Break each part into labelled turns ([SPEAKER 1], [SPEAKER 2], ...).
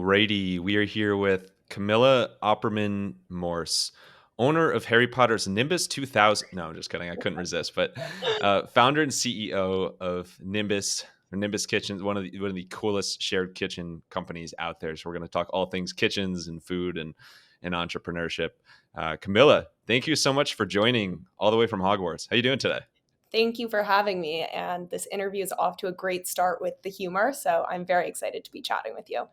[SPEAKER 1] Alrighty, we are here with Camilla Opperman Morse, owner of Harry Potter's Nimbus 2000. No, I'm just kidding. I couldn't resist. But founder and CEO of Nimbus or Nimbus Kitchens, one of the coolest shared kitchen companies out there. So we're going to talk all things kitchens and food and entrepreneurship. Camilla, thank you so much for joining all the way from Hogwarts. How you doing today?
[SPEAKER 2] Thank you for having me. And this interview is off to a great start with the humor. So I'm very excited to be chatting with you.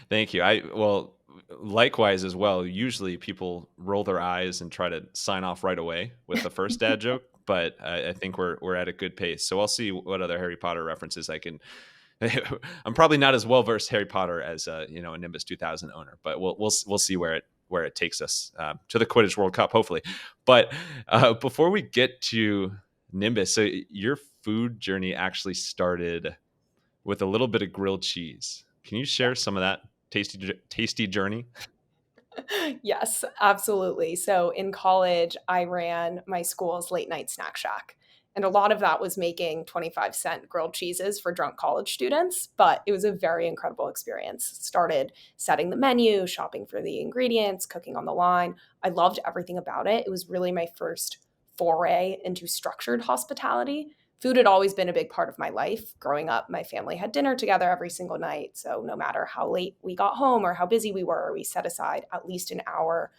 [SPEAKER 1] Thank you. Well, likewise as well. Usually people roll their eyes and try to sign off right away with the first dad joke, but I think we're at a good pace. So I'll see what other Harry Potter references I can. I'm probably not as well versed Harry Potter as a Nimbus 2000 owner, but we'll see where it takes us to the Quidditch World Cup, hopefully. But before we get to Nimbus, so your food journey actually started with a little bit of grilled cheese. Can you share some of that tasty journey?
[SPEAKER 2] Yes, absolutely. So in college, I ran my school's late night snack shack. And a lot of that was making 25-cent grilled cheeses for drunk college students, but it was a very incredible experience. Started setting the menu, shopping for the ingredients, cooking on the line. I loved everything about it. It was really my first foray into structured hospitality. Food had always been a big part of my life. Growing up, my family had dinner together every single night. So no matter how late we got home or how busy we were, we set aside at least an hour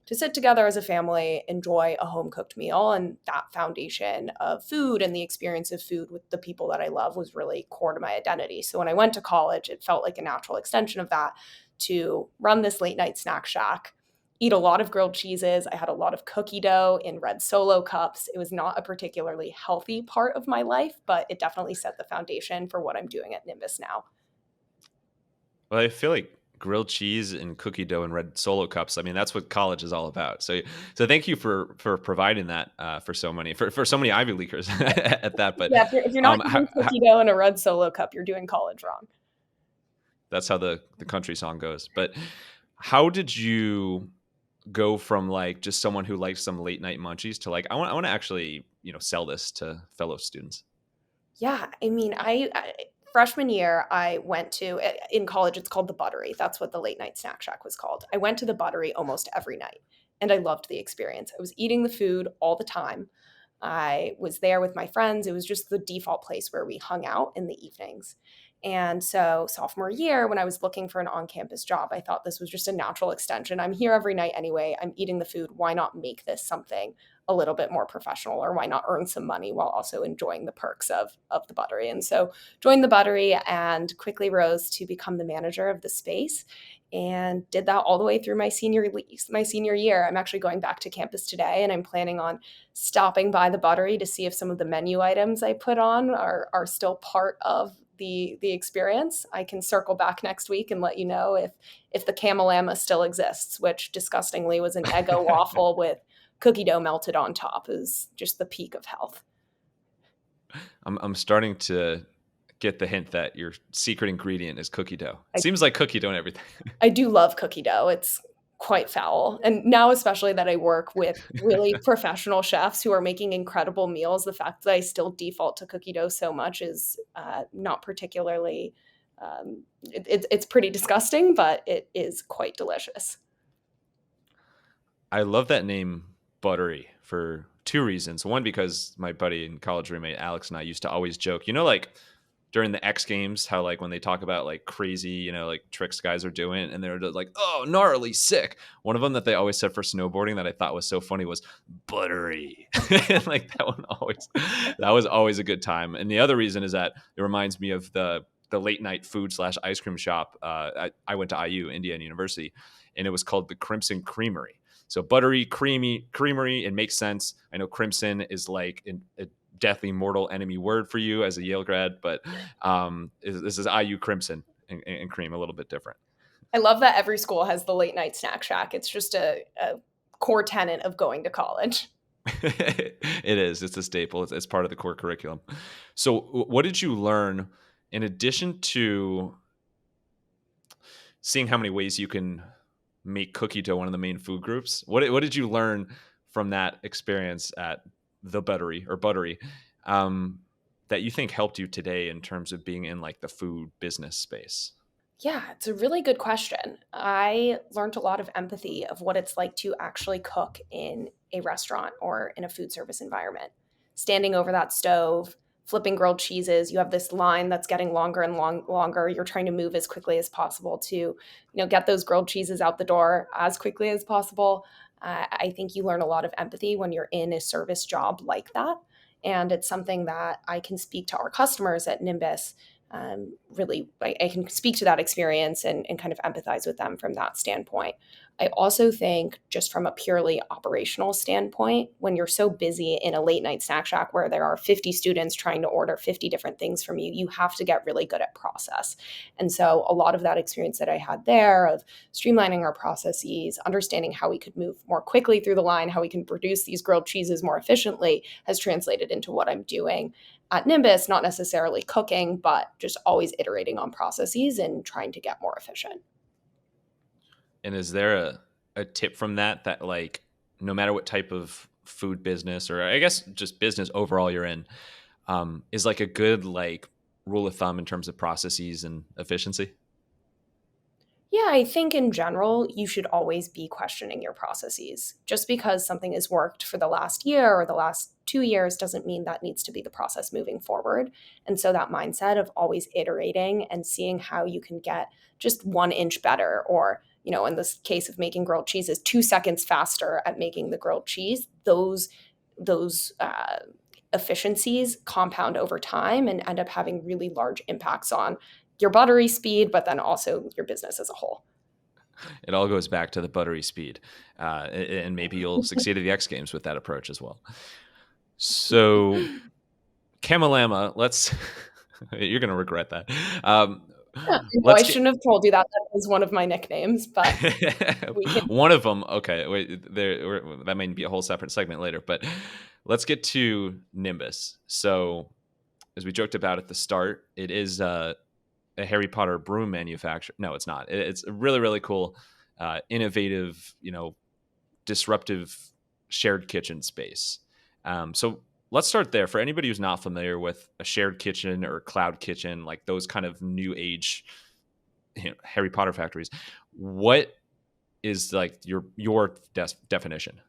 [SPEAKER 2] to sit together as a family, enjoy a home cooked meal. And that foundation of food and the experience of food with the people that I love was really core to my identity. So when I went to college, it felt like a natural extension of that to run this late night snack shack, eat a lot of grilled cheeses. I had a lot of cookie dough in red Solo cups. It was not a particularly healthy part of my life, but it definitely set the foundation for what I'm doing at Nimbus now.
[SPEAKER 1] Well, I feel like grilled cheese and cookie dough and red Solo cups. I mean, that's what college is all about. So thank you for providing that for so many Ivy Leaguers at that. But
[SPEAKER 2] Yeah, if you're not
[SPEAKER 1] how,
[SPEAKER 2] eating cookie dough in a red Solo cup, you're doing college wrong.
[SPEAKER 1] that's how the country song goes. But how did you go from like just someone who likes some late night munchies to like I want to actually sell this to fellow students?
[SPEAKER 2] Yeah, I mean, I freshman year, I went to in college, it's called the Buttery. That's what the late night snack shack was called. I went to the Buttery almost every night, and I loved the experience. I was eating the food all the time. I was there with my friends. It was just the default place where we hung out in the evenings. And so, sophomore year, when I was looking for an on campus job, I thought this was just a natural extension. I'm here every night anyway. I'm eating the food. Why not make this something a little bit more professional, or why not earn some money while also enjoying the perks of the Buttery? And so, joined the Buttery and quickly rose to become the manager of the space and did that all the way through my senior year. I'm actually going back to campus today, and I'm planning on stopping by the Buttery to see if some of the menu items I put on are still part of the experience. I can circle back next week and let you know if the Camelama still exists, which disgustingly was an Eggo waffle with cookie dough melted on top. Is just the peak of health.
[SPEAKER 1] I'm starting to get the hint that your secret ingredient is cookie dough. It seems like cookie dough and everything.
[SPEAKER 2] I do love cookie dough. It's quite foul. And now, especially that I work with really professional chefs who are making incredible meals, the fact that I still default to cookie dough so much is not particularly, it's pretty disgusting, but it is quite delicious.
[SPEAKER 1] I love that name, Buttery, for two reasons. One, because my buddy and college roommate Alex and I used to always joke, like during the X Games, how like when they talk about like crazy, like tricks guys are doing, and they're like, oh, gnarly, sick. One of them that they always said for snowboarding that I thought was so funny was Buttery. And like that was always a good time. And the other reason is that it reminds me of the late night food / ice cream shop. I went to IU, Indiana University, and it was called the Crimson Creamery. So buttery, creamery, it makes sense. I know crimson is like a deathly mortal enemy word for you as a Yale grad, but this is IU Crimson and cream, a little bit different.
[SPEAKER 2] I love that every school has the late night snack shack. It's just a core tenet of going to college.
[SPEAKER 1] It is. It's a staple. It's part of the core curriculum. So what did you learn in addition to seeing how many ways you can make cookie dough one of the main food groups? What did you learn from that experience at the Buttery that you think helped you today in terms of being in like the food business space?
[SPEAKER 2] Yeah, it's a really good question. I learned a lot of empathy of what it's like to actually cook in a restaurant or in a food service environment. Standing over that stove, flipping grilled cheeses, you have this line that's getting longer and longer. You're trying to move as quickly as possible to, get those grilled cheeses out the door as quickly as possible. I think you learn a lot of empathy when you're in a service job like that. And it's something that I can speak to our customers at Nimbus. Really, I can speak to that experience and kind of empathize with them from that standpoint. I also think, just from a purely operational standpoint, when you're so busy in a late night snack shack where there are 50 students trying to order 50 different things from you, you have to get really good at process. And so, a lot of that experience that I had there of streamlining our processes, understanding how we could move more quickly through the line, how we can produce these grilled cheeses more efficiently, has translated into what I'm doing at Nimbus, not necessarily cooking, but just always iterating on processes and trying to get more efficient.
[SPEAKER 1] And is there a tip from that like no matter what type of food business or I guess just business overall you're in, is like a good like rule of thumb in terms of processes and efficiency?
[SPEAKER 2] Yeah, I think in general, you should always be questioning your processes. Just because something has worked for the last year or the last 2 years doesn't mean that needs to be the process moving forward. And so that mindset of always iterating and seeing how you can get just 1 inch better, or, in this case of making grilled cheeses, 2 seconds faster at making the grilled cheese, those efficiencies compound over time and end up having really large impacts on your buttery speed, but then also your business as a whole.
[SPEAKER 1] It all goes back to the buttery speed, and maybe you'll succeed at the X Games with that approach as well. So, Camelama, let's. You're gonna regret that.
[SPEAKER 2] Yeah, no, I
[SPEAKER 1] Let's get
[SPEAKER 2] shouldn't have told you that. That was one of my nicknames, but we can.
[SPEAKER 1] one of them. Okay, wait, that might be a whole separate segment later, but let's get to Nimbus. So, as we joked about at the start, it is a Harry Potter broom manufacturer. No, it's not. It's a really, really cool, innovative, disruptive shared kitchen space. So let's start there. For anybody who's not familiar with a shared kitchen or cloud kitchen, like those kind of new age, Harry Potter factories, what is like your definition?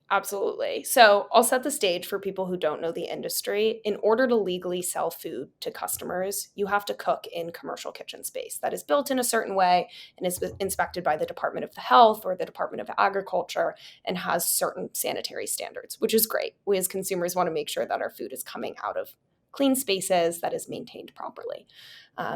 [SPEAKER 2] Absolutely. So I'll set the stage for people who don't know the industry. In order to legally sell food to customers, you have to cook in commercial kitchen space that is built in a certain way and is inspected by the Department of Health or the Department of Agriculture and has certain sanitary standards, which is great. We as consumers want to make sure that our food is coming out of clean spaces, that is maintained properly.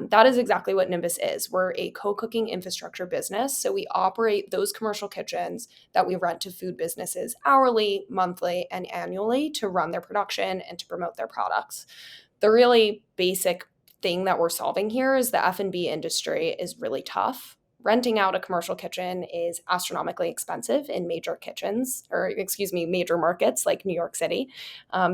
[SPEAKER 2] That is exactly what Nimbus is. We're a co-cooking infrastructure business. So we operate those commercial kitchens that we rent to food businesses hourly, monthly, and annually to run their production and to promote their products. The really basic thing that we're solving here is the F&B industry is really tough. Renting out a commercial kitchen is astronomically expensive in major kitchens, or excuse me, major markets like New York City.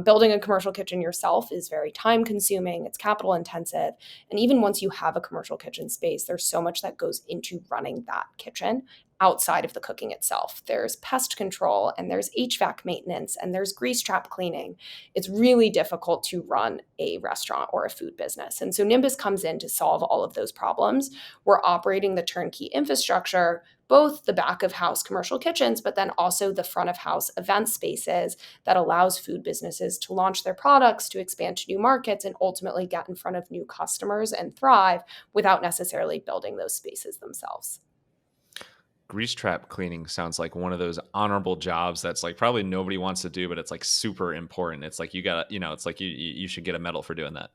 [SPEAKER 2] Building a commercial kitchen yourself is very time consuming, it's capital intensive. And even once you have a commercial kitchen space, there's so much that goes into running that kitchen outside of the cooking itself. There's pest control and there's HVAC maintenance and there's grease trap cleaning. It's really difficult to run a restaurant or a food business. And so Nimbus comes in to solve all of those problems. We're operating the turnkey infrastructure, both the back of house commercial kitchens, but then also the front of house event spaces that allows food businesses to launch their products, to expand to new markets, and ultimately get in front of new customers and thrive without necessarily building those spaces themselves.
[SPEAKER 1] Grease trap cleaning sounds like one of those honorable jobs that's like probably nobody wants to do, but it's like super important. It's like you got, it's like you should get a medal for doing that.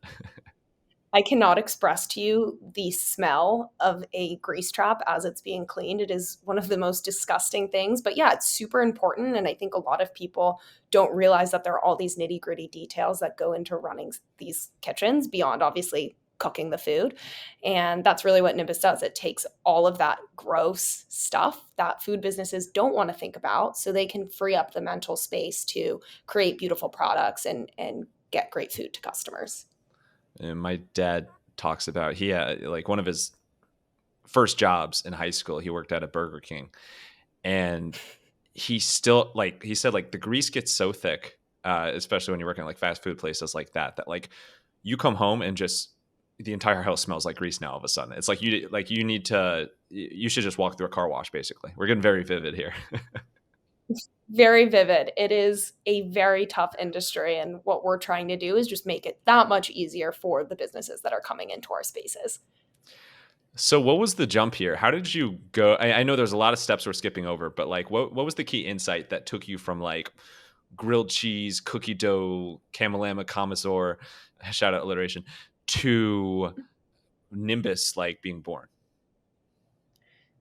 [SPEAKER 2] I cannot express to you the smell of a grease trap as it's being cleaned. It is one of the most disgusting things. But yeah, it's super important. And I think a lot of people don't realize that there are all these nitty gritty details that go into running these kitchens beyond obviously cooking the food. And that's really what Nimbus does. It takes all of that gross stuff that food businesses don't want to think about so they can free up the mental space to create beautiful products and get great food to customers.
[SPEAKER 1] And my dad talks about he had like one of his first jobs in high school. He worked at a Burger King, and he still like he said like the grease gets so thick, especially when you're working at like fast food places like that, that like you come home and just the entire house smells like grease now all of a sudden. It's you need to, you should just walk through a car wash basically. We're getting very vivid here.
[SPEAKER 2] Very vivid. It is a very tough industry, and what we're trying to do is just make it that much easier for the businesses that are coming into our spaces.
[SPEAKER 1] So what was the jump here? How did you go? I know there's a lot of steps we're skipping over, but like what was the key insight that took you from like grilled cheese, cookie dough, Camelama Commissar, shout out alliteration, to Nimbus like being born?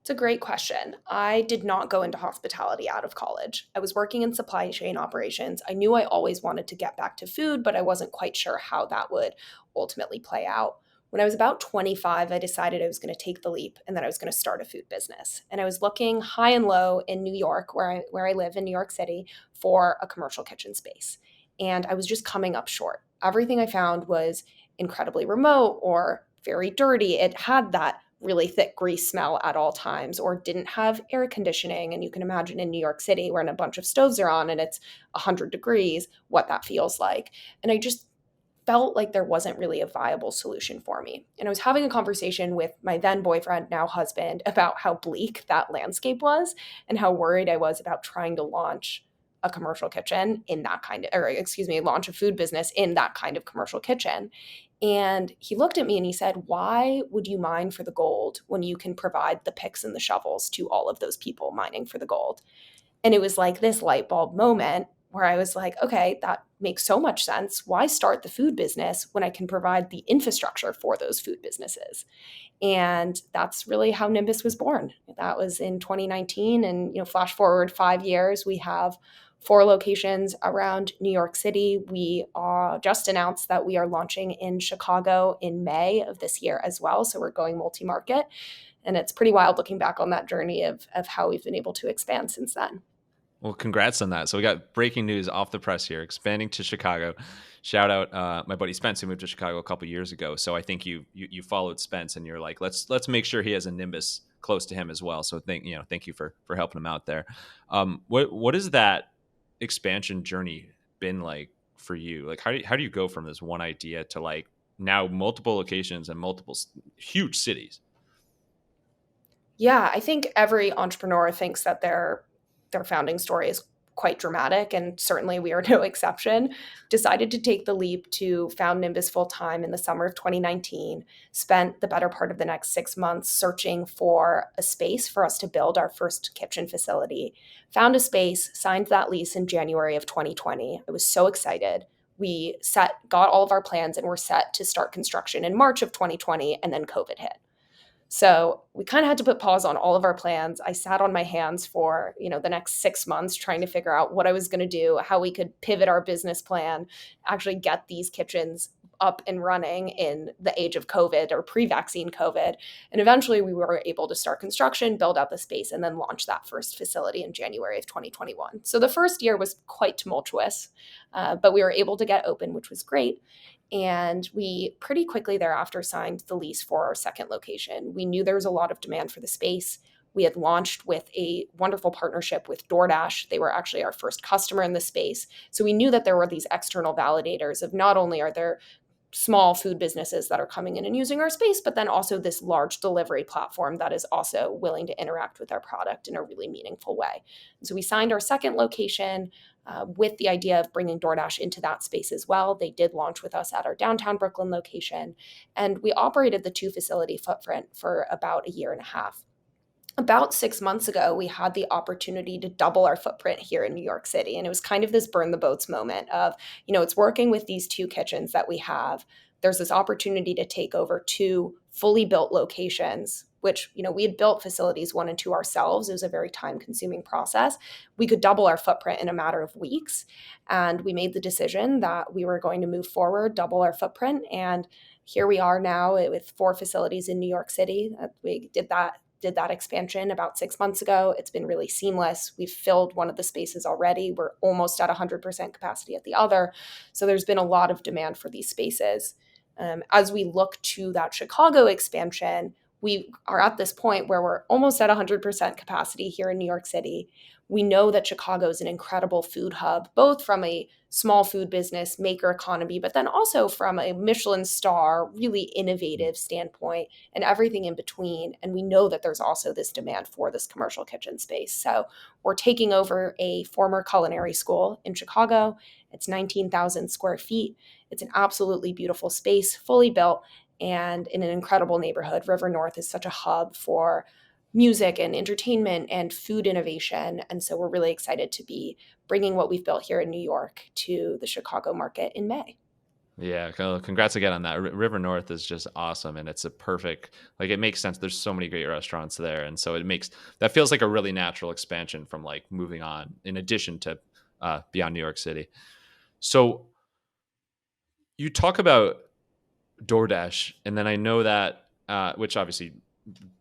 [SPEAKER 2] It's a great question. I did not go into hospitality out of college. I was working in supply chain operations. I knew I always wanted to get back to food, but I wasn't quite sure how that would ultimately play out. When I was about 25, I decided I was going to take the leap and that I was going to start a food business. And I was looking high and low in New York, where I live in New York City, for a commercial kitchen space. And I was just coming up short. Everything I found was incredibly remote or very dirty. It had that really thick grease smell at all times, or didn't have air conditioning. And you can imagine in New York City, when a bunch of stoves are on and it's 100 degrees, what that feels like. And I just felt like there wasn't really a viable solution for me. And I was having a conversation with my then boyfriend, now husband, about how bleak that landscape was and how worried I was about trying to launch a commercial kitchen in that kind of, or excuse me, launch a food business in that kind of commercial kitchen. And he looked at me and he said, "Why would you mine for the gold when you can provide the picks and the shovels to all of those people mining for the gold?" And it was like this light bulb moment where I was like, okay, that makes so much sense. Why start the food business when I can provide the infrastructure for those food businesses? And that's really how Nimbus was born. That was in 2019. And, flash forward 5 years, we have 4 locations around New York City. We just announced that we are launching in Chicago in May of this year as well. So we're going multi-market. And it's pretty wild looking back on that journey of how we've been able to expand since then.
[SPEAKER 1] Well, congrats on that. So we got breaking news off the press here, expanding to Chicago. Shout out my buddy Spence, who moved to Chicago a couple years ago. So I think you followed Spence and you're like, let's make sure he has a Nimbus close to him as well. So thank you for helping him out there. What has that expansion journey been like for you? Like how do you go from this one idea to like now multiple locations and multiple huge cities?
[SPEAKER 2] Yeah, I think every entrepreneur thinks that their founding story is quite dramatic, and certainly we are no exception. Decided to take the leap to found Nimbus full time in the summer of 2019. Spent the better part of the next 6 months searching for a space for us to build our first kitchen facility. Found a space, signed that lease in January of 2020. I was so excited. We got all of our plans and were set to start construction in March of 2020, and then COVID hit. So we kind of had to put pause on all of our plans. I sat on my hands for, the next 6 months trying to figure out what I was going to do, how we could pivot our business plan, actually get these kitchens up and running in the age of COVID or pre-vaccine COVID. And eventually we were able to start construction, build out the space, and then launch that first facility in January of 2021. So the first year was quite tumultuous, but we were able to get open, which was great. And we pretty quickly thereafter signed the lease for our second location. We knew there was a lot of demand for the space. We had launched with a wonderful partnership with DoorDash. They were actually our first customer in the space. So we knew that there were these external validators of not only are there small food businesses that are coming in and using our space, but then also this large delivery platform that is also willing to interact with our product in a really meaningful way. And so we signed our second location with the idea of bringing DoorDash into that space as well. They did launch with us at our downtown Brooklyn location, and we operated the 2 facility footprint for about a year and a half. About 6 months ago, we had the opportunity to double our footprint here in New York City. And it was kind of this burn the boats moment of, it's working with these 2 kitchens that we have. There's this opportunity to take over 2 fully built locations, which, we had built facilities 1 and 2 ourselves. It was a very time consuming process. We could double our footprint in a matter of weeks. And we made the decision that we were going to move forward, double our footprint. And here we are now with 4 facilities in New York City. We did that expansion about 6 months ago. It's been really seamless. We've filled one of the spaces already. We're almost at 100% capacity at the other. So there's been a lot of demand for these spaces. As we look to that Chicago expansion, we are at this point where we're almost at 100% capacity here in New York City. We know that Chicago is an incredible food hub, both from a small food business maker economy, but then also from a Michelin star, really innovative standpoint and everything in between. And we know that there's also this demand for this commercial kitchen space. So we're taking over a former culinary school in Chicago. It's 19,000 square feet. It's an absolutely beautiful space, fully built, and in an incredible neighborhood. River North is such a hub for music and entertainment and food innovation. And so we're really excited to be bringing what we've built here in New York to the Chicago market in May.
[SPEAKER 1] Yeah, congrats again on that. River North is just awesome, and it's a perfect, like, it makes sense. There's so many great restaurants there, and so it makes that feels like a really natural expansion from like moving on. In addition to beyond New York City, so you talk about DoorDash, and then I know that which obviously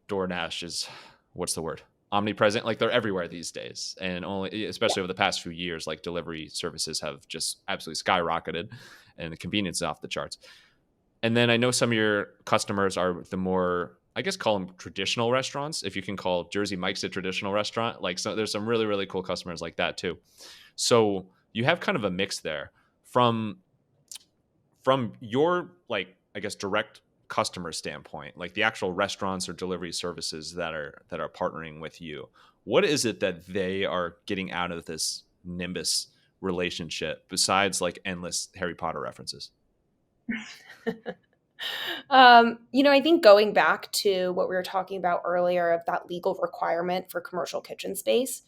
[SPEAKER 1] DoorDash is what's the word? Omnipresent. Like they're everywhere these days, and only especially over the past few years, like delivery services have just absolutely skyrocketed, and the convenience is off the charts. And then I know some of your customers are the more, I guess, call them traditional restaurants. If you can call Jersey Mike's a traditional restaurant, like so, there's some really really cool customers like that too. So you have kind of a mix there from your, like, I guess, direct customer standpoint, like the actual restaurants or delivery services that are partnering with you. What is it that they are getting out of this Nimbus relationship besides like endless Harry Potter references?
[SPEAKER 2] I think going back to what we were talking about earlier of that legal requirement for commercial kitchen space,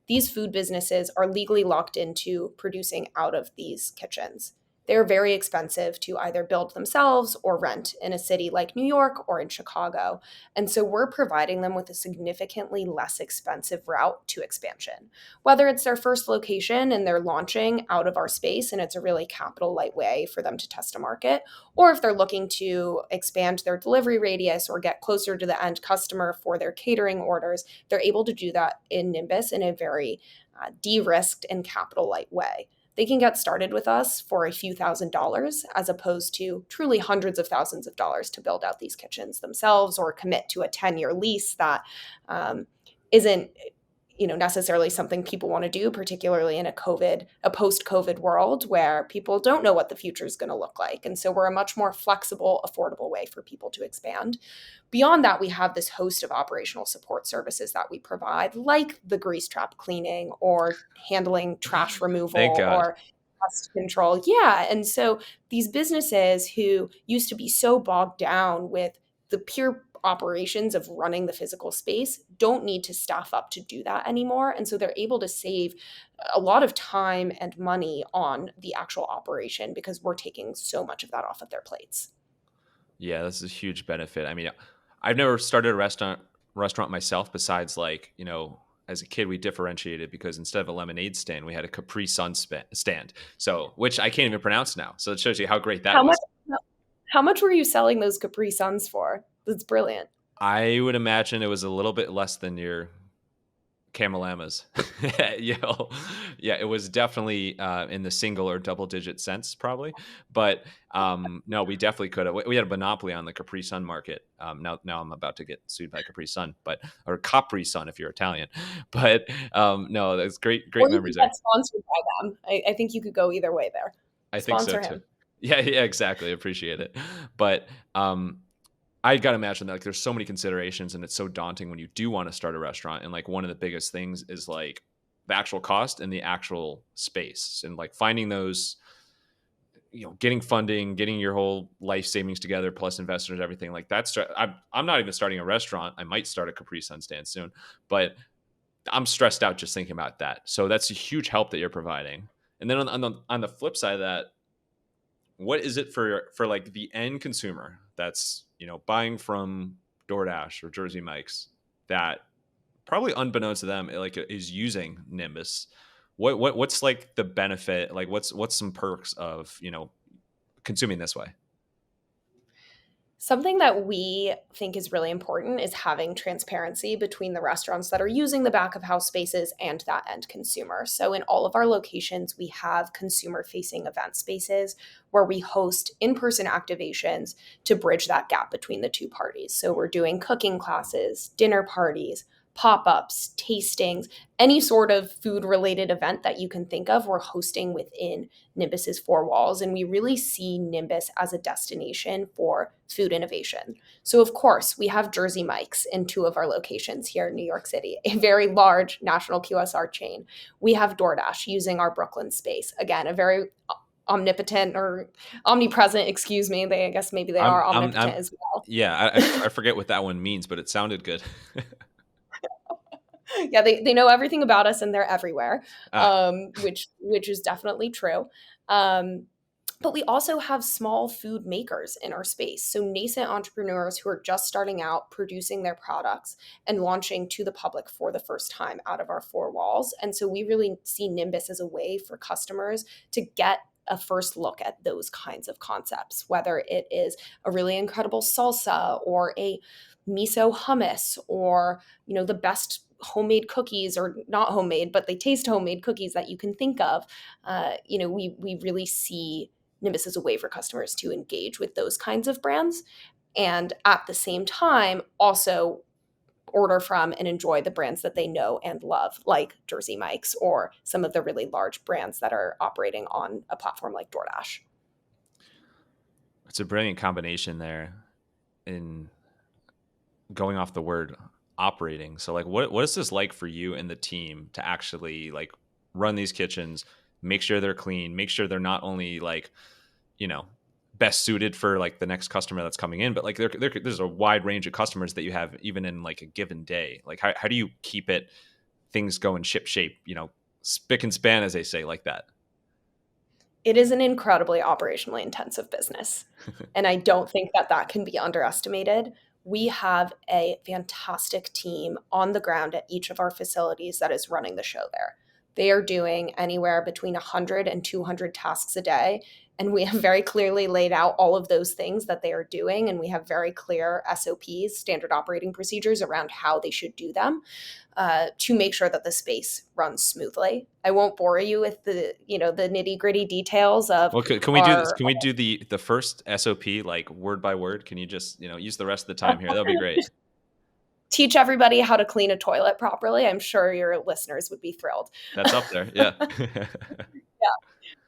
[SPEAKER 2] these food businesses are legally locked into producing out of these kitchens. They're very expensive to either build themselves or rent in a city like New York or in Chicago. And so we're providing them with a significantly less expensive route to expansion. Whether it's their first location and they're launching out of our space and it's a really capital light way for them to test a market, or if they're looking to expand their delivery radius or get closer to the end customer for their catering orders, they're able to do that in Nimbus in a very de-risked and capital light way. They can get started with us for a few $1,000s as opposed to truly hundreds of thousands of dollars to build out these kitchens themselves or commit to a 10-year lease that isn't necessarily something people want to do, particularly in a post-COVID world where people don't know what the future is going to look like. And so we're a much more flexible, affordable way for people to expand. Beyond that, we have this host of operational support services that we provide, like the grease trap cleaning or handling trash
[SPEAKER 1] Thank
[SPEAKER 2] removal
[SPEAKER 1] God.
[SPEAKER 2] or pest control. Yeah. And so these businesses who used to be so bogged down with the pure operations of running the physical space don't need to staff up to do that anymore. And so they're able to save a lot of time and money on the actual operation because we're taking so much of that off of their plates.
[SPEAKER 1] Yeah, this is a huge benefit. I mean, I've never started a restaurant myself. Besides, like, as a kid, we differentiated because instead of a lemonade stand, we had a Capri Sun stand. So, which I can't even pronounce now. So it shows you how great that
[SPEAKER 2] How much
[SPEAKER 1] was.
[SPEAKER 2] how much were you selling those Capri Suns for? That's brilliant.
[SPEAKER 1] I would imagine it was a little bit less than your Camillamas. Yeah, it was definitely in the single or double digit cents, probably. But no, we definitely could have. We had a monopoly on the Capri Sun market. Now I'm about to get sued by Capri Sun, or Capri Sun if you're Italian. But no, that's great
[SPEAKER 2] Or you
[SPEAKER 1] memories
[SPEAKER 2] could
[SPEAKER 1] there.
[SPEAKER 2] get sponsored by them. I think you could go either way there.
[SPEAKER 1] I think so
[SPEAKER 2] Sponsor
[SPEAKER 1] too.
[SPEAKER 2] him.
[SPEAKER 1] Yeah, exactly. Appreciate it. But I got to imagine that, like, there's so many considerations, and it's so daunting when you do want to start a restaurant. And like one of the biggest things is like the actual cost and the actual space, and like finding those, getting funding, getting your whole life savings together, plus investors, everything like that. I'm not even starting a restaurant. I might start a Capri Sun stand soon, but I'm stressed out just thinking about that. So that's a huge help that you're providing. And then on the flip side of that, what is it for like the end consumer that's buying from DoorDash or Jersey Mike's, that probably unbeknownst to them, like, is using Nimbus? What's like the benefit? Like what's some perks of consuming this way?
[SPEAKER 2] Something that we think is really important is having transparency between the restaurants that are using the back of house spaces and that end consumer. So, in all of our locations, we have consumer facing event spaces where we host in person activations to bridge that gap between the two parties. So, we're doing cooking classes, dinner parties, pop ups, tastings, any sort of food related event that you can think of, we're hosting within Nimbus's four walls. And we really see Nimbus as a destination for food innovation. So, of course, we have Jersey Mike's in two of our locations here in New York City, a very large national QSR chain. We have DoorDash using our Brooklyn space. Again, a very omnipotent or omnipresent, excuse me. I guess maybe they are omnipotent
[SPEAKER 1] I'm
[SPEAKER 2] as well.
[SPEAKER 1] yeah, I forget what that one means, but it sounded good.
[SPEAKER 2] Yeah, they know everything about us and they're everywhere,
[SPEAKER 1] Ah,
[SPEAKER 2] which is definitely true. Um, but we also have small food makers in our space. So nascent entrepreneurs who are just starting out producing their products and launching to the public for the first time out of our four walls. And so we really see Nimbus as a way for customers to get a first look at those kinds of concepts, whether it is a really incredible salsa or a miso hummus or, the best homemade cookies, or not homemade, but they taste homemade cookies that you can think of. We really see Nimbus as a way for customers to engage with those kinds of brands and at the same time also order from and enjoy the brands that they know and love, like Jersey Mike's or some of the really large brands that are operating on a platform like DoorDash.
[SPEAKER 1] it's a brilliant combination there in going off the word operating. So like what is this like for you and the team to actually like run these kitchens, make sure they're clean, make sure they're not only like, you know, best suited for like the next customer that's coming in, but like there's a wide range of customers that you have even in like a given day. Like how do you keep it things going ship shape, spick and span as they say like that?
[SPEAKER 2] It is an incredibly operationally intensive business. And I don't think that that can be underestimated. We have a fantastic team on the ground at each of our facilities that is running the show there. They are doing anywhere between 100 and 200 tasks a day. And we have very clearly laid out all of those things that they are doing. And we have very clear SOPs, standard operating procedures around how they should do them to make sure that the space runs smoothly. I won't bore you with the nitty gritty details of
[SPEAKER 1] Well, can we do this?
[SPEAKER 2] our
[SPEAKER 1] Can we do the first SOP like word by word? Can you just use the rest of the time here? That'll be great.
[SPEAKER 2] teach everybody how to clean a toilet properly. I'm sure your listeners would be thrilled.
[SPEAKER 1] That's up there. Yeah.
[SPEAKER 2] Yeah.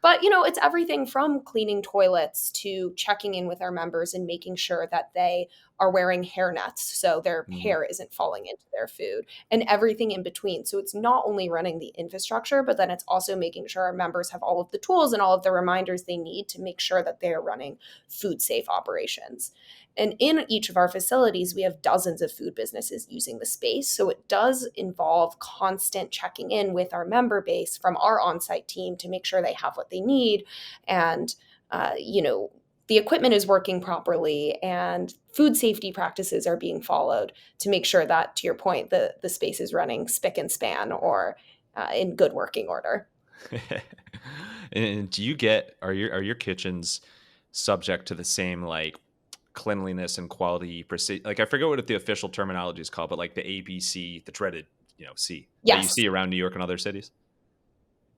[SPEAKER 2] But, it's everything from cleaning toilets to checking in with our members and making sure that they are wearing hair nets so their
[SPEAKER 1] Mhm.
[SPEAKER 2] hair isn't falling into their food and everything in between. So it's not only running the infrastructure, but then it's also making sure our members have all of the tools and all of the reminders they need to make sure that they are running food safe operations. And in each of our facilities, we have dozens of food businesses using the space. So it does involve constant checking in with our member base from our on site team to make sure they have what they need. And, the equipment is working properly and food safety practices are being followed to make sure that, to your point, the space is running spick and span or in good working order.
[SPEAKER 1] And do you get are your kitchens subject to the same like cleanliness and quality like I forget what the official terminology is called, but like the ABC, the dreaded, C that you
[SPEAKER 2] Yes.
[SPEAKER 1] see around New York and other cities?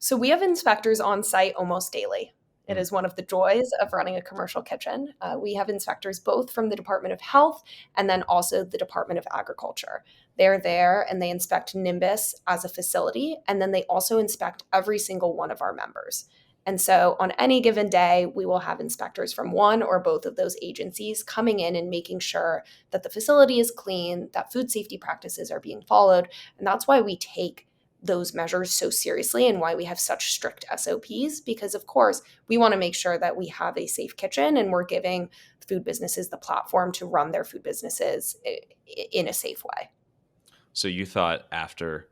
[SPEAKER 2] So we have inspectors on site almost daily. It
[SPEAKER 1] Mm.
[SPEAKER 2] is one of the joys of running a commercial kitchen. We have inspectors both from the Department of Health and then also the Department of Agriculture. They're there and they inspect Nimbus as a facility, and then they also inspect every single one of our members. And so on any given day, we will have inspectors from one or both of those agencies coming in and making sure that the facility is clean, that food safety practices are being followed. And that's why we take those measures so seriously and why we have such strict SOPs, because of course we want to make sure that we have a safe kitchen and we're giving food businesses the platform to run their food businesses in a safe way.
[SPEAKER 1] So you thought after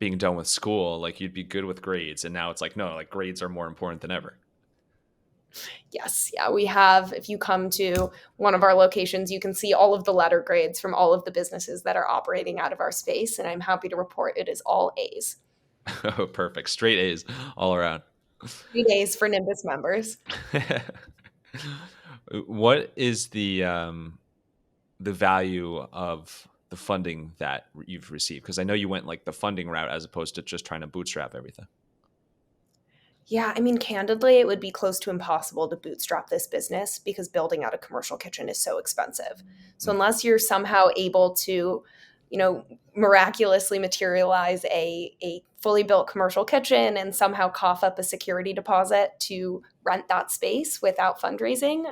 [SPEAKER 1] being done with school, like you'd be good with grades, and now it's like no, like grades are more important than ever.
[SPEAKER 2] Yes, yeah, we have, if you come to one of our locations, you can see all of the letter grades from all of the businesses that are operating out of our space, and I'm happy to report it is all A's.
[SPEAKER 1] Oh, perfect. Straight A's all around.
[SPEAKER 2] 3 days for Nimbus members.
[SPEAKER 1] What is the value of the funding that you've received? Because I know you went like the funding route as opposed to just trying to bootstrap everything.
[SPEAKER 2] Yeah, I mean, candidly, it would be close to impossible to bootstrap this business because building out a commercial kitchen is so expensive. So
[SPEAKER 1] Mm.
[SPEAKER 2] unless you're somehow able to, miraculously materialize a fully built commercial kitchen and somehow cough up a security deposit to rent that space without fundraising,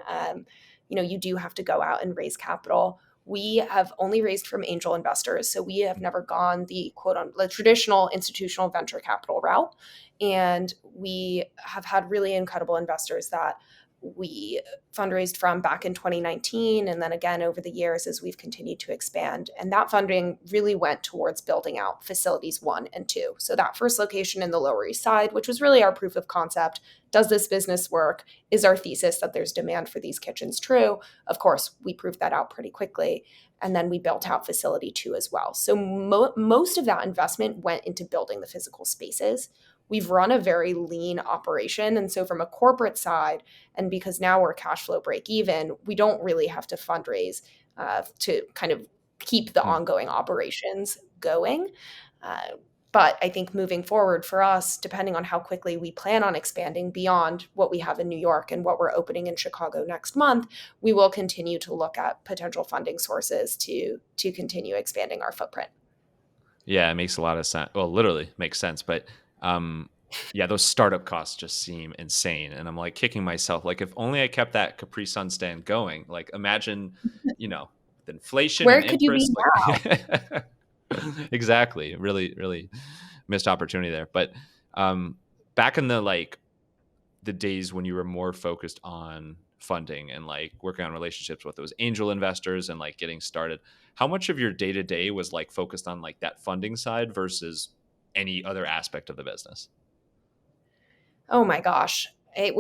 [SPEAKER 2] you do have to go out and raise capital. We have only raised from angel investors, so we have never gone the the traditional institutional venture capital route. And we have had really incredible investors that we fundraised from back in 2019 and then again over the years as we've continued to expand. And that funding really went towards building out facilities 1 and 2. So that first location in the Lower East Side, which was really our proof of concept. Does this business work? Is our thesis that there's demand for these kitchens true? Of course, we proved that out pretty quickly. And then we built out facility 2 as well. So most of that investment went into building the physical spaces. We've run a very lean operation. And so from a corporate side, and because now we're cash flow break even, we don't really have to fundraise to kind of keep the
[SPEAKER 1] Mm.
[SPEAKER 2] ongoing operations going. Uh, but I think moving forward for us, depending on how quickly we plan on expanding beyond what we have in New York and what we're opening in Chicago next month, we will continue to look at potential funding sources to continue expanding our footprint.
[SPEAKER 1] Yeah, it makes a lot of sense. Well, literally makes sense. But um, yeah, those startup costs just seem insane. And I'm like kicking myself. Like, if only I kept that Capri Sun stand going. Like, imagine, with inflation
[SPEAKER 2] Where
[SPEAKER 1] and
[SPEAKER 2] could you be
[SPEAKER 1] interest.
[SPEAKER 2] now?
[SPEAKER 1] Like, exactly. Really, really missed opportunity there. But um, back in the days when you were more focused on funding and like working on relationships with those angel investors and like getting started, how much of your day to day was like focused on like that funding side versus any other aspect of the business?
[SPEAKER 2] Oh my gosh. I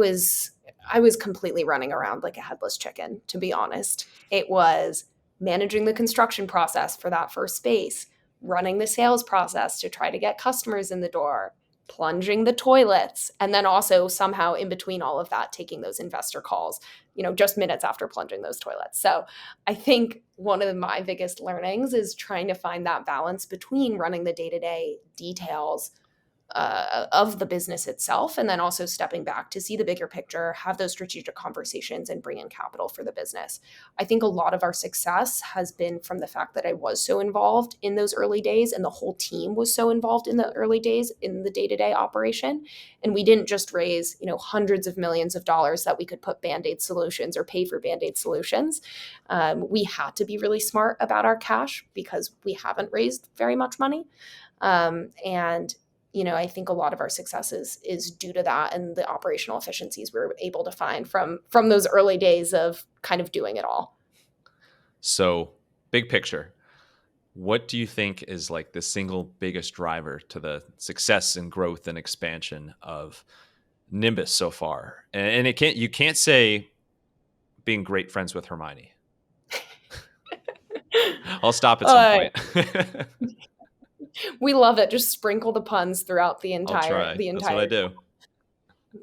[SPEAKER 2] was completely running around like a headless chicken, to be honest. It was managing the construction process for that first space, running the sales process to try to get customers in the door, plunging the toilets, and then also somehow in between all of that, taking those investor calls, just minutes after plunging those toilets. So I think one of my biggest learnings is trying to find that balance between running the day to day details of the business itself, and then also stepping back to see the bigger picture, have those strategic conversations, and bring in capital for the business. I think a lot of our success has been from the fact that I was so involved in those early days, and the whole team was so involved in the early days in the day to day operation. And we didn't just raise, hundreds of millions of dollars that we could put band aid solutions or pay for band aid solutions. We had to be really smart about our cash because we haven't raised very much money. And I think a lot of our successes is due to that and the operational efficiencies we were able to find from those early days of kind of doing it all.
[SPEAKER 1] So, big picture, what do you think is like the single biggest driver to the success and growth and expansion of Nimbus so far? And you can't say being great friends with Hermione. I'll stop at some
[SPEAKER 2] uh,
[SPEAKER 1] point.
[SPEAKER 2] we love it. Just sprinkle the puns throughout the
[SPEAKER 1] I'll
[SPEAKER 2] entire
[SPEAKER 1] try.
[SPEAKER 2] the
[SPEAKER 1] That's what I
[SPEAKER 2] entire.
[SPEAKER 1] do.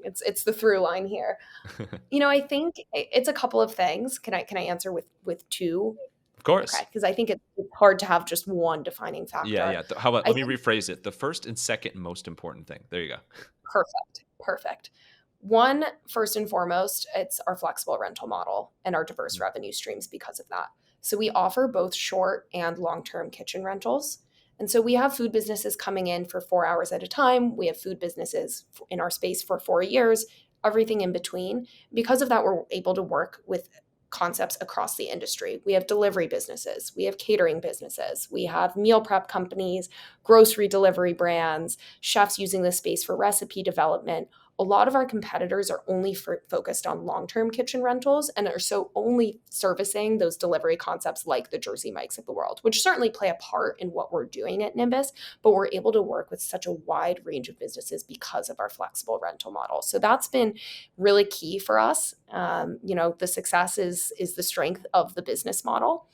[SPEAKER 2] It's the through line here. I think it's a couple of things. Can I answer with two?
[SPEAKER 1] Of
[SPEAKER 2] Okay,
[SPEAKER 1] course.
[SPEAKER 2] because I think it's hard to have just one defining
[SPEAKER 1] Yeah,
[SPEAKER 2] factor.
[SPEAKER 1] yeah. How about
[SPEAKER 2] I
[SPEAKER 1] let me
[SPEAKER 2] think
[SPEAKER 1] rephrase it. The first and second most important thing. There you go.
[SPEAKER 2] perfect, perfect. One, first and foremost, it's our flexible rental model and our diverse
[SPEAKER 1] Mm.
[SPEAKER 2] revenue streams because of that. So we offer both short and long-term kitchen rentals. And so we have food businesses coming in for 4 hours at a time. We have food businesses in our space for 4 years, everything in between. Because of that, we're able to work with concepts across the industry. We have delivery businesses, we have catering businesses, we have meal prep companies, grocery delivery brands, chefs using the space for recipe development. A lot of our competitors are only focused on long-term kitchen rentals and are so only servicing those delivery concepts like the Jersey Mikes of the world, which certainly play a part in what we're doing at Nimbus, but we're able to work with such a wide range of businesses because of our flexible rental model. So that's been really key for us. The success is the strength of the business model.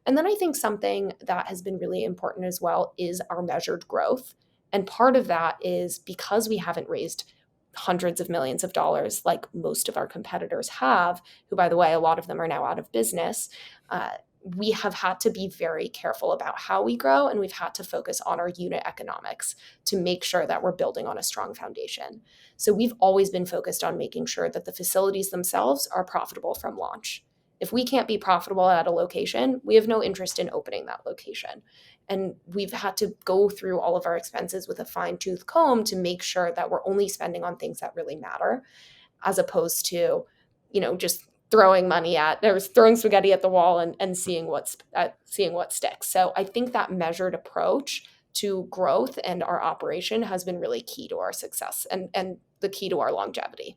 [SPEAKER 2] And then I think something that has been really important as well is our measured growth. And part of that is because we haven't raised hundreds of millions of dollars like most of our competitors have, who, by the way, a lot of them are now out of business, we have had to be very careful about how we grow, and we've had to focus on our unit economics to make sure that we're building on a strong foundation. So we've always been focused on making sure that the facilities themselves are profitable from launch. If we can't be profitable at a location, we have no interest in opening that location. And we've had to go through all of our expenses with a fine-tooth comb to make sure that we're only spending on things that really matter, as opposed to, just throwing money at or throwing spaghetti at the wall and seeing what sticks. So I think that measured approach to growth and our operation has been really key to our success and the key to our longevity.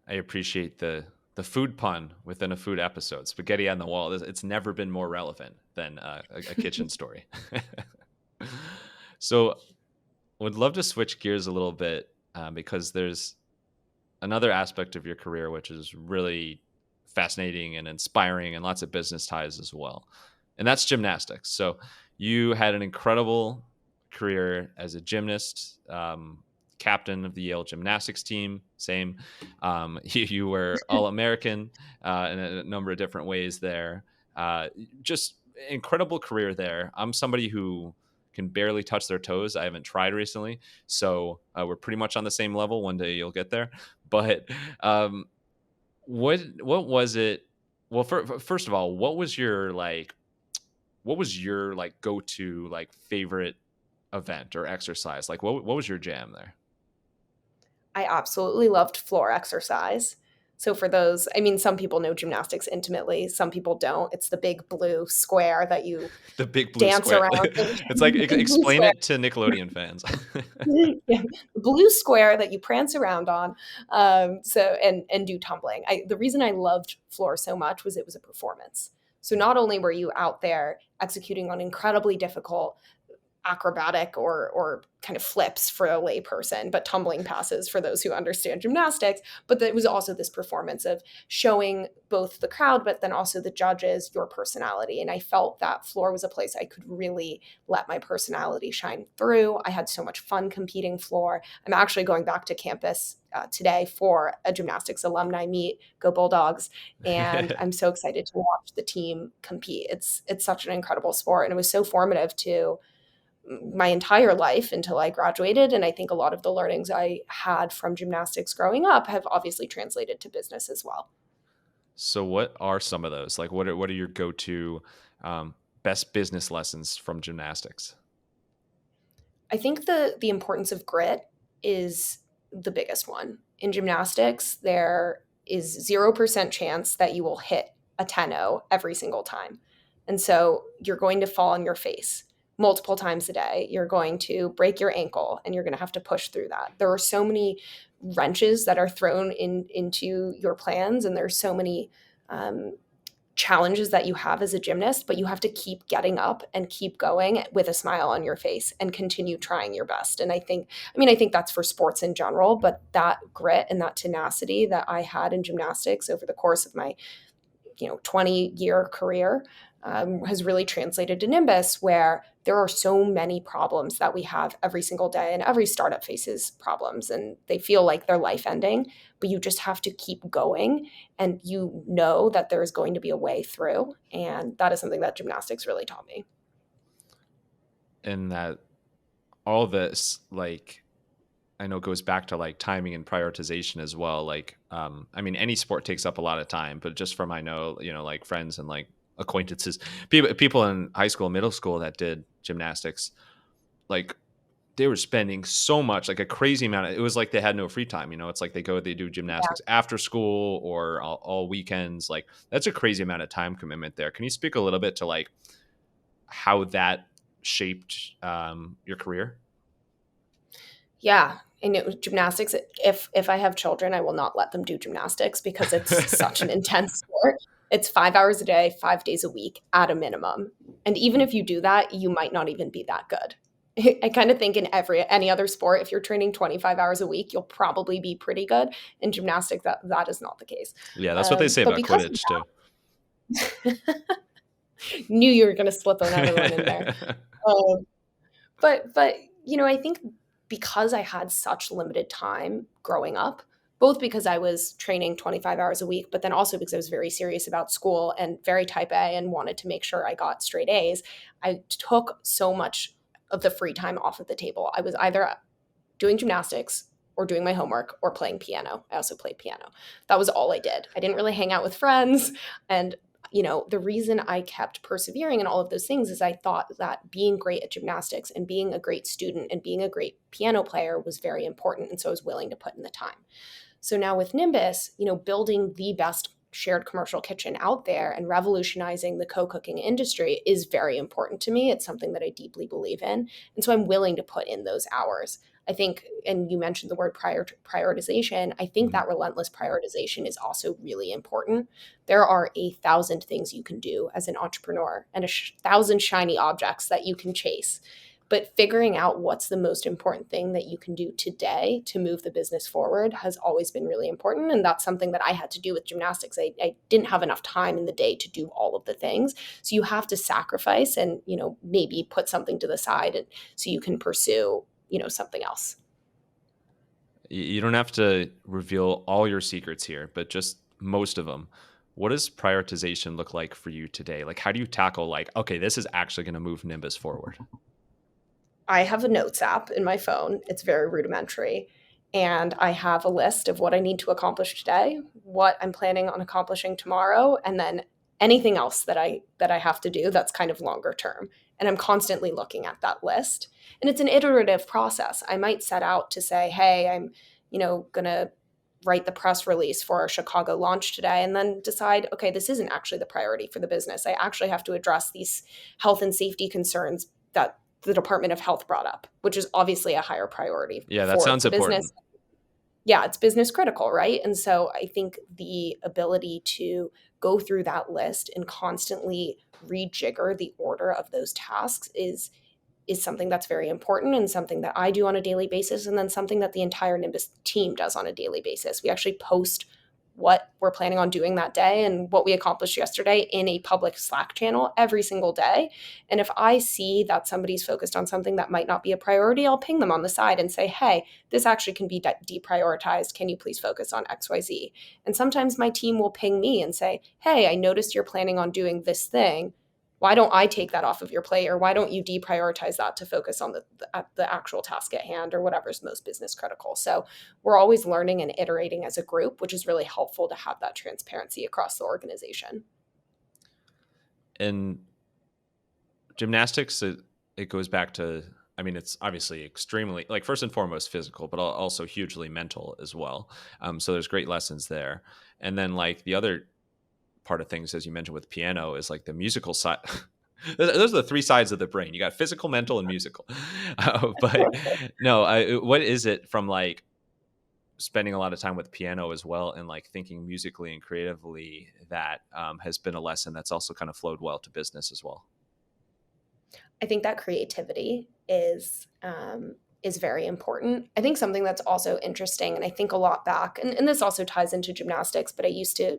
[SPEAKER 1] I appreciate the food pun within a food episode. Spaghetti on the wall. It's never been more relevant than a kitchen story. So would love to switch gears a little bit because there's another aspect of your career which is really fascinating and inspiring and lots of business ties as well. And that's gymnastics. So you had an incredible career as a gymnast, captain of the Yale gymnastics team. Same. You were All-American in a number of different ways there. Just incredible career there. I'm somebody who can barely touch their toes. I haven't tried recently. So we're pretty much on the same level. One day you'll get there. But what was it? Well, first of all, what was your go-to favorite event or exercise? What was your jam there?
[SPEAKER 2] I absolutely loved floor exercise. So for those, some people know gymnastics intimately. Some people don't. It's the big blue square that you
[SPEAKER 1] The big blue
[SPEAKER 2] dance
[SPEAKER 1] square.
[SPEAKER 2] around.
[SPEAKER 1] It's like explain it to Nickelodeon fans.
[SPEAKER 2] Yeah, the blue square that you prance around on, and do tumbling. The reason I loved floor so much was it was a performance. So not only were you out there executing on incredibly difficult acrobatic or kind of flips for a lay person, but tumbling passes for those who understand gymnastics. But it was also this performance of showing both the crowd, but then also the judges, your personality. And I felt that floor was a place I could really let my personality shine through. I had so much fun competing floor. I'm actually going back to campus today for a gymnastics alumni meet, Go Bulldogs. And I'm so excited to watch the team compete. It's such an incredible sport. And it was so formative to my entire life until I graduated. And I think a lot of the learnings I had from gymnastics growing up have obviously translated to business as well.
[SPEAKER 1] So what are some of those? What are your go-to best business lessons from gymnastics?
[SPEAKER 2] I think the importance of grit is the biggest one. In gymnastics, there is 0% chance that you will hit a 10-0 every single time. And so you're going to fall on your face multiple times a day. You're going to break your ankle and you're going to have to push through that. There are so many wrenches that are thrown into your plans, and there's so many challenges that you have as a gymnast, but you have to keep getting up and keep going with a smile on your face and continue trying your best. And I think that's for sports in general, but that grit and that tenacity that I had in gymnastics over the course of my 20-year career has really translated to Nimbus, where there are so many problems that we have every single day, and every startup faces problems and they feel like they're life ending, but you just have to keep going, and you know that there's going to be a way through. And that is something that gymnastics really taught me.
[SPEAKER 1] And that all this, I know goes back to timing and prioritization as well. Any sport takes up a lot of time, but just from, friends and acquaintances, people in high school, middle school that did gymnastics, they were spending so much, a crazy amount. It was like they had no free time. It's like they do gymnastics after school or all weekends. That's a crazy amount of time commitment there. Can you speak a little bit to how that shaped your career?
[SPEAKER 2] Yeah. And gymnastics, if I have children, I will not let them do gymnastics because it's such an intense sport. It's 5 hours a day, 5 days a week at a minimum. And even if you do that, you might not even be that good. I kind of think in any other sport, if you're training 25 hours a week, you'll probably be pretty good. In gymnastics, that is not the case.
[SPEAKER 1] Yeah, that's what they say about Quidditch too.
[SPEAKER 2] Knew you were going to slip another one in there. But I think because I had such limited time growing up, both because I was training 25 hours a week, but then also because I was very serious about school and very type A and wanted to make sure I got straight A's, I took so much of the free time off of the table. I was either doing gymnastics or doing my homework or playing piano. I also played piano. That was all I did. I didn't really hang out with friends. And, the reason I kept persevering in all of those things is I thought that being great at gymnastics and being a great student and being a great piano player was very important. And so I was willing to put in the time. So now with Nimbus, building the best shared commercial kitchen out there and revolutionizing the co-cooking industry is very important to me. It's something that I deeply believe in. And so I'm willing to put in those hours. I think, and you mentioned the word prioritization, I think
[SPEAKER 1] Mhm.
[SPEAKER 2] that relentless prioritization is also really important. There are 1,000 things you can do as an entrepreneur and 1,000 shiny objects that you can chase. But figuring out what's the most important thing that you can do today to move the business forward has always been really important. And that's something that I had to do with gymnastics. I didn't have enough time in the day to do all of the things. So you have to sacrifice and, maybe put something to the side so you can pursue, something else.
[SPEAKER 1] You don't have to reveal all your secrets here, but just most of them. What does prioritization look like for you today? Like, how do you tackle, like, okay, this is actually going to move Nimbus forward?
[SPEAKER 2] I have a notes app in my phone. It's very rudimentary. And I have a list of what I need to accomplish today, what I'm planning on accomplishing tomorrow, and then anything else that I have to do that's kind of longer term. And I'm constantly looking at that list. And it's an iterative process. I might set out to say, hey, I'm, gonna write the press release for our Chicago launch today, and then decide, okay, this isn't actually the priority for the business. I actually have to address these health and safety concerns that the Department of Health brought up, which is obviously a higher priority
[SPEAKER 1] Yeah, that
[SPEAKER 2] for
[SPEAKER 1] sounds
[SPEAKER 2] the business.
[SPEAKER 1] important.
[SPEAKER 2] Yeah, it's business critical, right? And so I think the ability to go through that list and constantly rejigger the order of those tasks is something that's very important and something that I do on a daily basis, and then something that the entire Nimbus team does on a daily basis. We actually post what we're planning on doing that day and what we accomplished yesterday in a public Slack channel every single day. And if I see that somebody's focused on something that might not be a priority, I'll ping them on the side and say, hey, this actually can be deprioritized. Can you please focus on XYZ? And sometimes my team will ping me and say, hey, I noticed you're planning on doing this thing. Why don't I take that off of your plate, or why don't you deprioritize that to focus on the actual task at hand, or whatever's most business critical? So we're always learning and iterating as a group, which is really helpful to have that transparency across the organization.
[SPEAKER 1] And gymnastics, it goes back to, I mean, it's obviously extremely, like, first and foremost physical, but also hugely mental as well. So there's great lessons there. And then, like, the other part of things, as you mentioned with piano, is like the musical side. Those are the three sides of the brain. You got physical, mental, and musical. But no, what is it from, like, spending a lot of time with piano as well and, like, thinking musically and creatively, that has been a lesson that's also kind of flowed well to business as well?
[SPEAKER 2] I think that creativity is very important. I think something that's also interesting, and I think a lot back, and this also ties into gymnastics, but I used to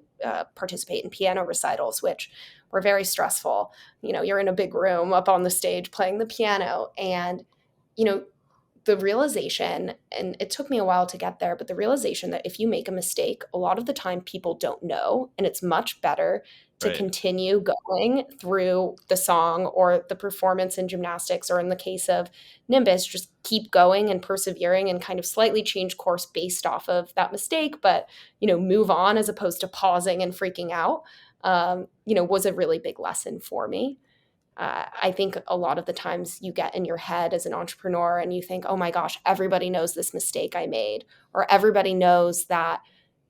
[SPEAKER 2] participate in piano recitals, which were very stressful. You're in a big room up on the stage playing the piano, and you know, the realization, and it took me a while to get there, but the realization that if you make a mistake, a lot of the time people don't know, and it's much better to
[SPEAKER 1] Right.
[SPEAKER 2] continue going through the song or the performance in gymnastics, or in the case of Nimbus, just keep going and persevering and kind of slightly change course based off of that mistake, but move on as opposed to pausing and freaking out. Was a really big lesson for me. I think a lot of the times you get in your head as an entrepreneur and you think, oh my gosh, everybody knows this mistake I made, or everybody knows that,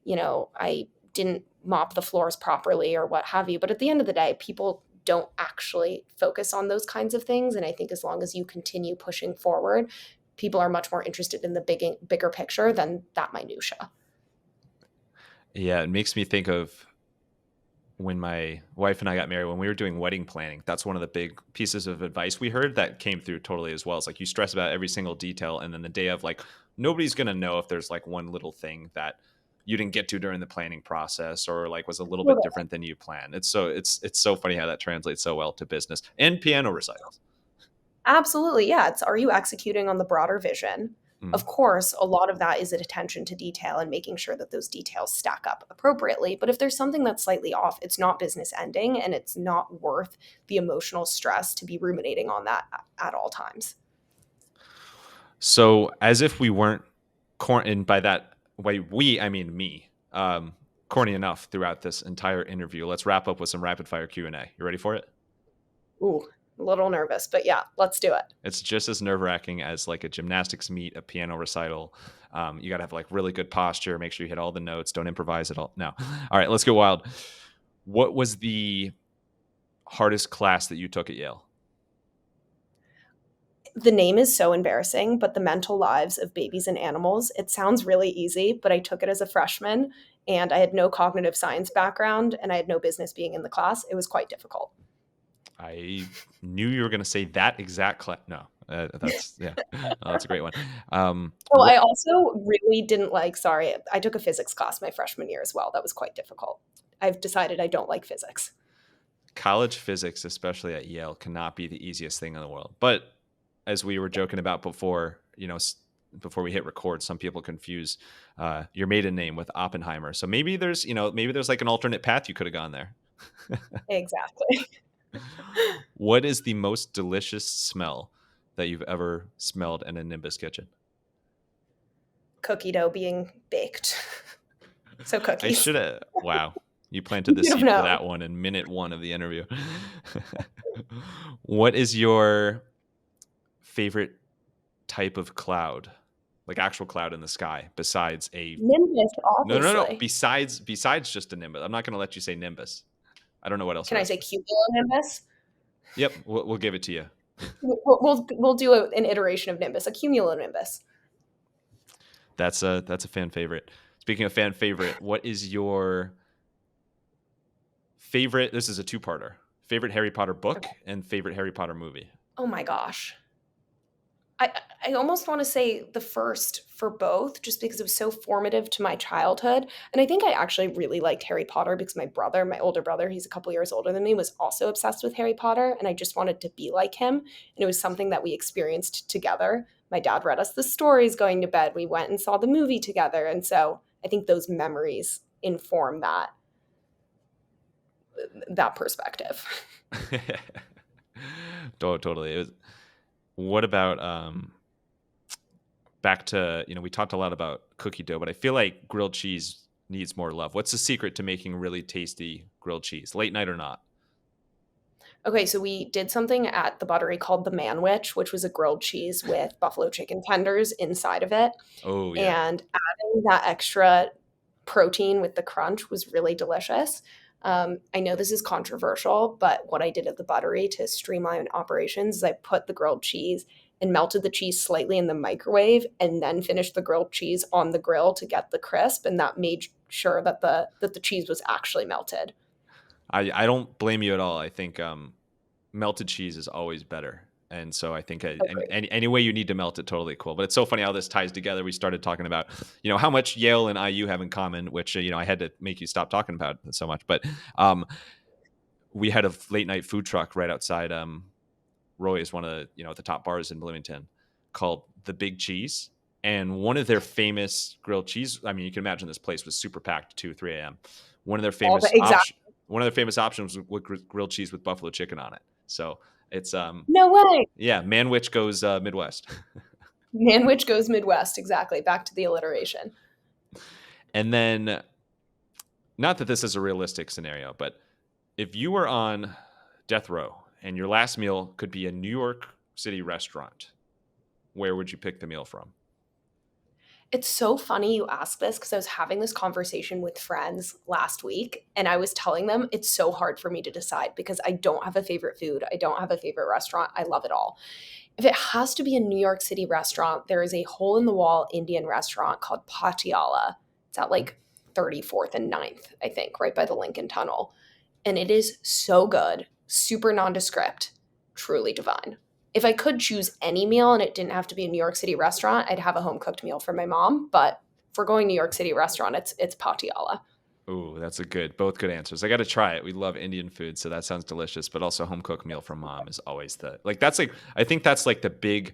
[SPEAKER 2] I didn't mop the floors properly or what have you. But at the end of the day, people don't actually focus on those kinds of things. And I think as long as you continue pushing forward, people are much more interested in the bigger picture than that minutia.
[SPEAKER 1] Yeah, it makes me think of when my wife and I got married, when we were doing wedding planning. That's one of the big pieces of advice we heard that came through totally as well. It's like, you stress about every single detail, and then the day of, like, nobody's going to know if there's, like, one little thing that you didn't get to during the planning process, or, like, was a little bit different than you planned. It's so funny how that translates so well to business and piano recitals.
[SPEAKER 2] Absolutely. Yeah. Are you executing on the broader vision?
[SPEAKER 1] Mm.
[SPEAKER 2] Of course, a lot of that is attention to detail and making sure that those details stack up appropriately. But if there's something that's slightly off, it's not business ending and it's not worth the emotional stress to be ruminating on that at all times.
[SPEAKER 1] So as if we weren't and by that way, I mean me, corny enough throughout this entire interview. Let's wrap up with some rapid fire Q&A. You ready for it?
[SPEAKER 2] Ooh, a little nervous, but yeah, let's do it.
[SPEAKER 1] It's just as nerve wracking as like a gymnastics meet, a piano recital. You got to have like really good posture. Make sure you hit all the notes. Don't improvise at all. No. All right, let's go wild. What was the hardest class that you took at Yale?
[SPEAKER 2] The name is so embarrassing, but The Mental Lives of Babies and Animals. It sounds really easy, but I took it as a freshman and I had no cognitive science background and I had no business being in the class. It was quite difficult.
[SPEAKER 1] I knew you were going to say that exact class. No, that's yeah, that's a great one.
[SPEAKER 2] Oh, I also really didn't like, sorry, I took a physics class my freshman year as well. That was quite difficult. I've decided I don't like physics.
[SPEAKER 1] College physics, especially at Yale, cannot be the easiest thing in the world. But as we were joking about before, before we hit record, some people confuse your maiden name with Oppenheimer. So maybe there's like an alternate path you could have gone there.
[SPEAKER 2] Exactly.
[SPEAKER 1] What is the most delicious smell that you've ever smelled in a Nimbus kitchen?
[SPEAKER 2] Cookie dough being baked. So
[SPEAKER 1] I
[SPEAKER 2] cookies.
[SPEAKER 1] should have. Wow. You planted the
[SPEAKER 2] You don't
[SPEAKER 1] seed for
[SPEAKER 2] know.
[SPEAKER 1] that one in minute 1 of the interview. What is your favorite type of cloud? Like actual cloud in the sky besides a
[SPEAKER 2] Nimbus,
[SPEAKER 1] No.
[SPEAKER 2] obviously.
[SPEAKER 1] Besides just a Nimbus. I'm not going to let you say Nimbus. I don't know what else
[SPEAKER 2] Can
[SPEAKER 1] there
[SPEAKER 2] I
[SPEAKER 1] is.
[SPEAKER 2] say cumulonimbus?
[SPEAKER 1] Yep, we'll give it to you.
[SPEAKER 2] We'll do an iteration of Nimbus, a cumulonimbus.
[SPEAKER 1] That's a fan favorite. Speaking of fan favorite, what is your favorite? This is a two-parter. Favorite Harry Potter book
[SPEAKER 2] Okay.
[SPEAKER 1] and favorite Harry Potter movie.
[SPEAKER 2] Oh my gosh. I almost want to say the first for both, just because it was so formative to my childhood. And I think I actually really liked Harry Potter because my brother, my older brother, he's a couple years older than me, was also obsessed with Harry Potter. And I just wanted to be like him. And it was something that we experienced together. My dad read us the stories going to bed. We went and saw the movie together. And so I think those memories inform that perspective.
[SPEAKER 1] Totally. What about back to, we talked a lot about cookie dough, but I feel like grilled cheese needs more love. What's the secret to making really tasty grilled cheese, late night or not?
[SPEAKER 2] Okay, so we did something at the Buttery called the Manwich, which was a grilled cheese with buffalo chicken tenders inside of it.
[SPEAKER 1] Oh yeah.
[SPEAKER 2] And adding that extra protein with the crunch was really delicious. I know this is controversial, but what I did at the Buttery to streamline operations is I put the grilled cheese and melted the cheese slightly in the microwave and then finished the grilled cheese on the grill to get the crisp, and that made sure that the cheese was actually melted.
[SPEAKER 1] I don't blame you at all. I think melted cheese is always better. And so I think
[SPEAKER 2] Agreed.
[SPEAKER 1] any way you need to melt it, totally cool. But it's so funny how this ties together. We started talking about, how much Yale and IU have in common, which, I had to make you stop talking about it so much. But we had a late night food truck right outside Roy's, one of the, the top bars in Bloomington, called The Big Cheese. And one of their famous grilled cheese, I mean, you can imagine this place was super packed 2, 3 a.m. One of their famous options was grilled cheese with buffalo chicken on it. So it's
[SPEAKER 2] No way.
[SPEAKER 1] yeah, Manwich goes Midwest.
[SPEAKER 2] Manwich goes Midwest, exactly. Back to the alliteration.
[SPEAKER 1] And then, not that this is a realistic scenario, but if you were on death row and your last meal could be a New York City restaurant, where would you pick the meal from?
[SPEAKER 2] It's so funny you ask this because I was having this conversation with friends last week and I was telling them it's so hard for me to decide because I don't have a favorite food. I don't have a favorite restaurant. I love it all. If it has to be a New York City restaurant, there is a hole in the wall Indian restaurant called Patiala. It's at like 34th and 9th, I think, right by the Lincoln Tunnel. And it is so good, super nondescript, truly divine. If I could choose any meal and it didn't have to be a New York City restaurant, I'd have a home cooked meal for my mom. But if we're going New York City restaurant, it's Patiala.
[SPEAKER 1] Ooh, that's both good answers. I got to try it. We love Indian food, so that sounds delicious. But also, home cooked meal from mom is always I think that's like the big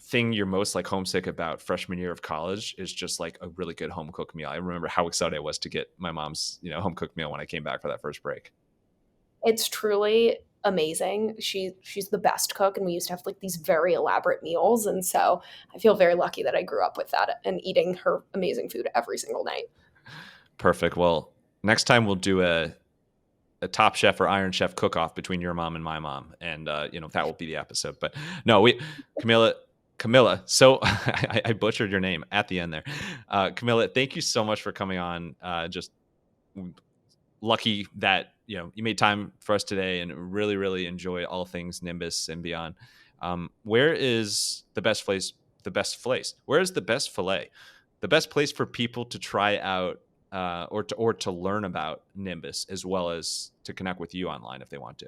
[SPEAKER 1] thing you're most like homesick about freshman year of college is just like a really good home cooked meal. I remember how excited I was to get my mom's, home cooked meal when I came back for that first break.
[SPEAKER 2] It's truly amazing. She's the best cook, and we used to have like these very elaborate meals, and so I feel very lucky that I grew up with that and eating her amazing food every single night.
[SPEAKER 1] Perfect. Well, next time we'll do a Top Chef or Iron Chef cook off between your mom and my mom, and that will be the episode. But no, Camilla. So I butchered your name at the end there. Camilla, thank you so much for coming on. Just lucky that you made time for us today, and really, really enjoy all things Nimbus and beyond. Where is the best place? The best place? Where is the best fillet? The best place for people to try out or to learn about Nimbus, as well as to connect with you online if they want to.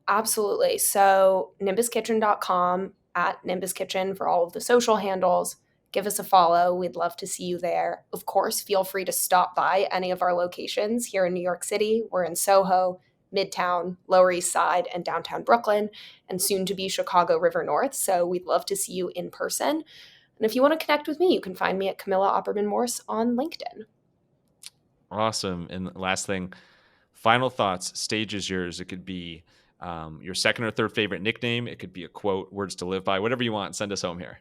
[SPEAKER 2] Absolutely. So nimbuskitchen.com, at Nimbus Kitchen for all of the social handles. Give us a follow. We'd love to see you there. Of course, feel free to stop by any of our locations here in New York City. We're in Soho, Midtown, Lower East Side, and downtown Brooklyn, and soon to be Chicago River North. So we'd love to see you in person. And if you want to connect with me, you can find me at Camilla Opperman Morse on LinkedIn.
[SPEAKER 1] Awesome. And last thing, final thoughts. Stage is yours. It could be your second or third favorite nickname. It could be a quote, words to live by, whatever you want. Send us home here.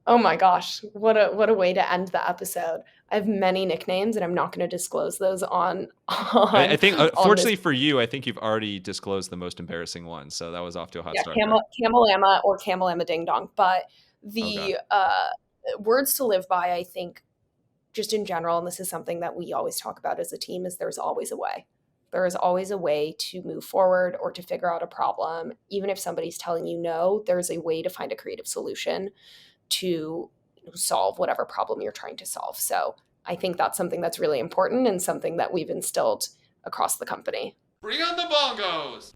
[SPEAKER 2] Oh my gosh, what a way to end the episode. I have many nicknames, and I'm not going to disclose those on
[SPEAKER 1] I think,
[SPEAKER 2] on
[SPEAKER 1] fortunately
[SPEAKER 2] this.
[SPEAKER 1] for you, I think you've already disclosed the most embarrassing one. So that was off to a hot
[SPEAKER 2] Yeah,
[SPEAKER 1] start there.
[SPEAKER 2] Camelama or Camelama Ding Dong. But
[SPEAKER 1] Oh, God.
[SPEAKER 2] the words to live by, I think, just in general, and this is something that we always talk about as a team, is there's always a way. There is always a way to move forward or to figure out a problem. Even if somebody's telling you no, there's a way to find a creative solution to solve whatever problem you're trying to solve. So I think that's something that's really important and something that we've instilled across the company.
[SPEAKER 1] Bring on the bongos!